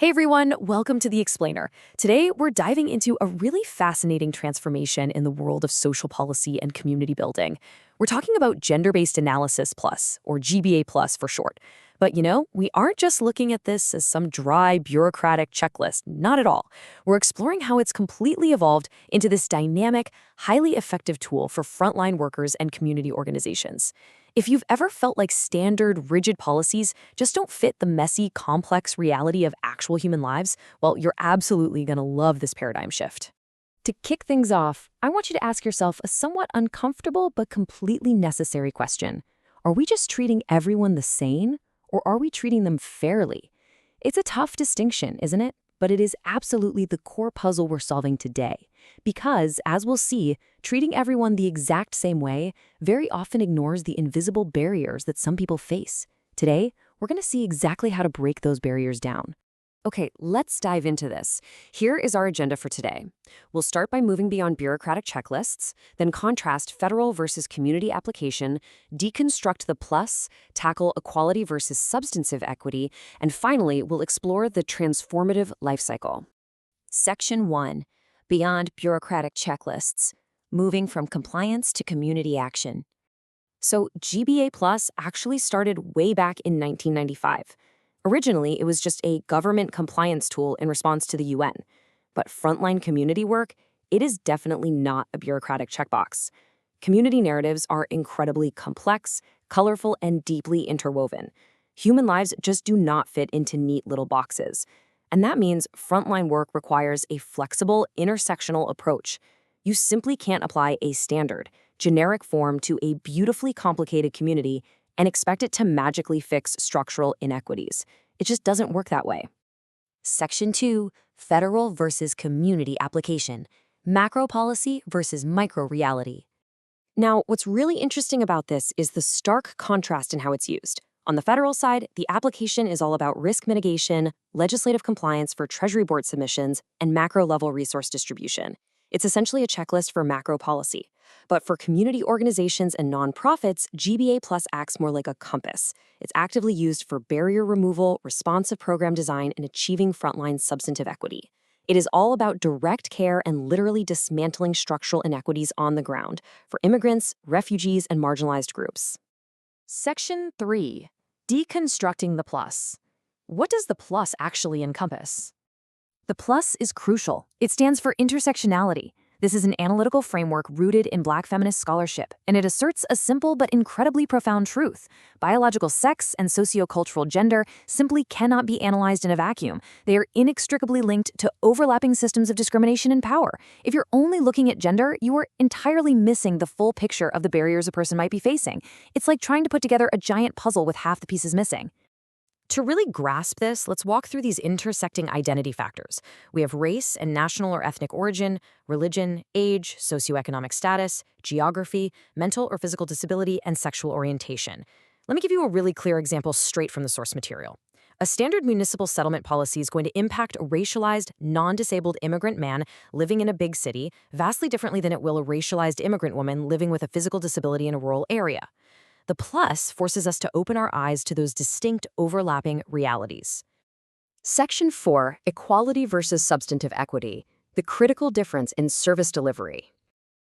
Hey everyone, welcome to The Explainer. Today, we're diving into a really fascinating transformation in the world of social policy and community building. We're talking about Gender-Based Analysis Plus, or GBA Plus for short. But we aren't just looking at this as some dry, bureaucratic checklist, not at all. We're exploring how it's completely evolved into this dynamic, highly effective tool for frontline workers and community organizations. If you've ever felt like standard, rigid policies just don't fit the messy, complex reality of actual human lives, well, you're absolutely going to love this paradigm shift. To kick things off, I want you to ask yourself a somewhat uncomfortable but completely necessary question. Are we just treating everyone the same, or are we treating them fairly? It's a tough distinction, isn't it? But it is absolutely the core puzzle we're solving today. Because, as we'll see, treating everyone the exact same way very often ignores the invisible barriers that some people face. Today, we're going to see exactly how to break those barriers down. Okay, let's dive into this. Here is our agenda for today. We'll start by moving beyond bureaucratic checklists, then contrast federal versus community application, deconstruct the plus, tackle equality versus substantive equity, and finally, we'll explore the transformative life cycle. Section 1. Beyond bureaucratic checklists, moving from compliance to community action. So GBA Plus actually started way back in 1995. Originally, it was just a government compliance tool in response to the UN. But frontline community work, it is definitely not a bureaucratic checkbox. Community narratives are incredibly complex, colorful, and deeply interwoven. Human lives just do not fit into neat little boxes. And that means frontline work requires a flexible, intersectional approach. You simply can't apply a standard, generic form to a beautifully complicated community and expect it to magically fix structural inequities. It just doesn't work that way. Section 2, Federal versus Community Application, Macro Policy versus Micro Reality. Now, what's really interesting about this is the stark contrast in how it's used. On the federal side, the application is all about risk mitigation, legislative compliance for Treasury Board submissions, and macro-level resource distribution. It's essentially a checklist for macro policy. But for community organizations and nonprofits, GBA Plus acts more like a compass. It's actively used for barrier removal, responsive program design, and achieving frontline substantive equity. It is all about direct care and literally dismantling structural inequities on the ground for immigrants, refugees, and marginalized groups. Section 3. Deconstructing the plus. What does the plus actually encompass? The plus is crucial. It stands for intersectionality. This is an analytical framework rooted in Black feminist scholarship, and it asserts a simple but incredibly profound truth. Biological sex and sociocultural gender simply cannot be analyzed in a vacuum. They are inextricably linked to overlapping systems of discrimination and power. If you're only looking at gender, you are entirely missing the full picture of the barriers a person might be facing. It's like trying to put together a giant puzzle with half the pieces missing. To really grasp this, let's walk through these intersecting identity factors. We have race and national or ethnic origin, religion, age, socioeconomic status, geography, mental or physical disability, and sexual orientation. Let me give you a really clear example straight from the source material. A standard municipal settlement policy is going to impact a racialized, non-disabled immigrant man living in a big city vastly differently than it will a racialized immigrant woman living with a physical disability in a rural area. The plus forces us to open our eyes to those distinct, overlapping realities. Section 4, Equality versus Substantive Equity, the critical difference in service delivery.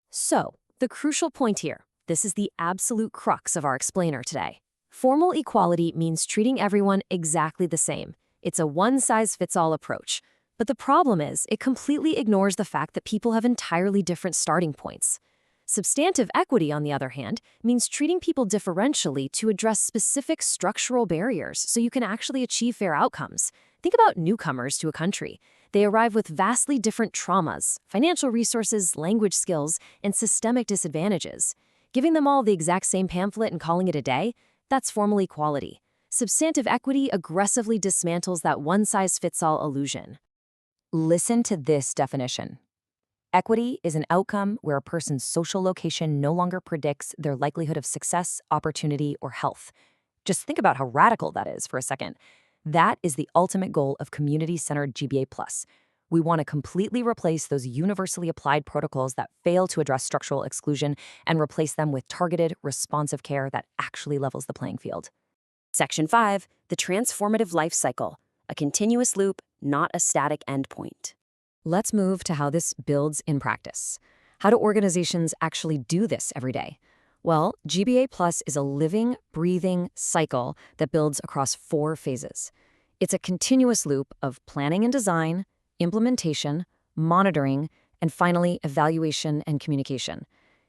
So, the crucial point here, this is the absolute crux of our explainer today. Formal equality means treating everyone exactly the same. It's a one-size-fits-all approach. But the problem is, it completely ignores the fact that people have entirely different starting points. Substantive equity, on the other hand, means treating people differentially to address specific structural barriers so you can actually achieve fair outcomes. Think about newcomers to a country. They arrive with vastly different traumas, financial resources, language skills, and systemic disadvantages. Giving them all the exact same pamphlet and calling it a day? That's formal equality. Substantive equity aggressively dismantles that one-size-fits-all illusion. Listen to this definition. Equity is an outcome where a person's social location no longer predicts their likelihood of success, opportunity, or health. Just think about how radical that is for a second. That is the ultimate goal of community-centered GBA+. We want to completely replace those universally applied protocols that fail to address structural exclusion and replace them with targeted, responsive care that actually levels the playing field. Section 5, the transformative life cycle, a continuous loop, not a static endpoint. Let's move to how this builds in practice. How do organizations actually do this every day? Well, GBA Plus is a living, breathing cycle that builds across 4 phases. It's a continuous loop of planning and design, implementation, monitoring, and finally, evaluation and communication.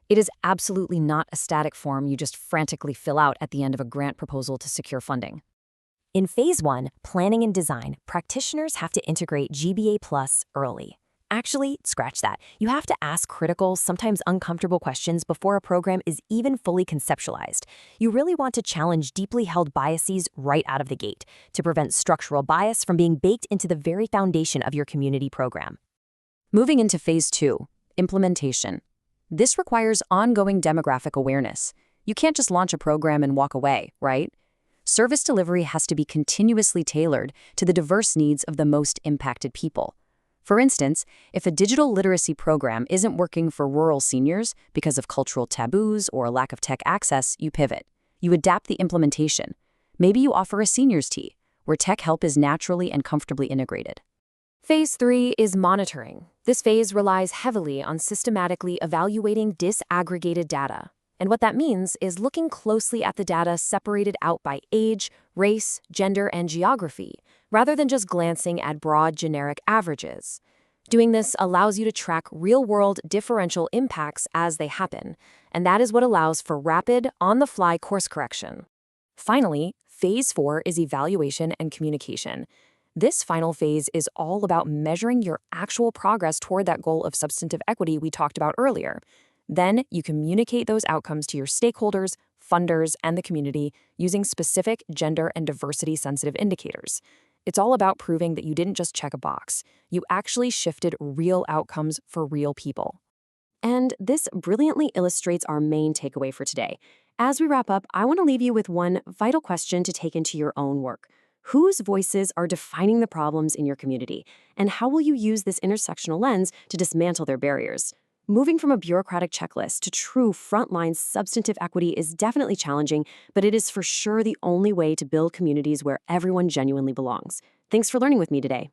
It is absolutely not a static form you just frantically fill out at the end of a grant proposal to secure funding. In Phase 1, planning and design, practitioners have to integrate GBA Plus early. Actually, scratch that. You have to ask critical, sometimes uncomfortable questions before a program is even fully conceptualized. You really want to challenge deeply held biases right out of the gate to prevent structural bias from being baked into the very foundation of your community program. Moving into Phase 2, implementation. This requires ongoing demographic awareness. You can't just launch a program and walk away, right? Service delivery has to be continuously tailored to the diverse needs of the most impacted people. For instance, if a digital literacy program isn't working for rural seniors because of cultural taboos or a lack of tech access, you pivot. You adapt the implementation. Maybe you offer a seniors tea, where tech help is naturally and comfortably integrated. Phase 3 is monitoring. This phase relies heavily on systematically evaluating disaggregated data. And what that means is looking closely at the data separated out by age, race, gender, and geography, rather than just glancing at broad generic averages. Doing this allows you to track real-world differential impacts as they happen, and that is what allows for rapid, on-the-fly course correction. Finally, Phase 4 is evaluation and communication. This final phase is all about measuring your actual progress toward that goal of substantive equity we talked about earlier. Then you communicate those outcomes to your stakeholders, funders, and the community using specific gender and diversity-sensitive indicators. It's all about proving that you didn't just check a box. You actually shifted real outcomes for real people. And this brilliantly illustrates our main takeaway for today. As we wrap up, I want to leave you with one vital question to take into your own work. Whose voices are defining the problems in your community? And how will you use this intersectional lens to dismantle their barriers? Moving from a bureaucratic checklist to true frontline substantive equity is definitely challenging, but it is for sure the only way to build communities where everyone genuinely belongs. Thanks for learning with me today.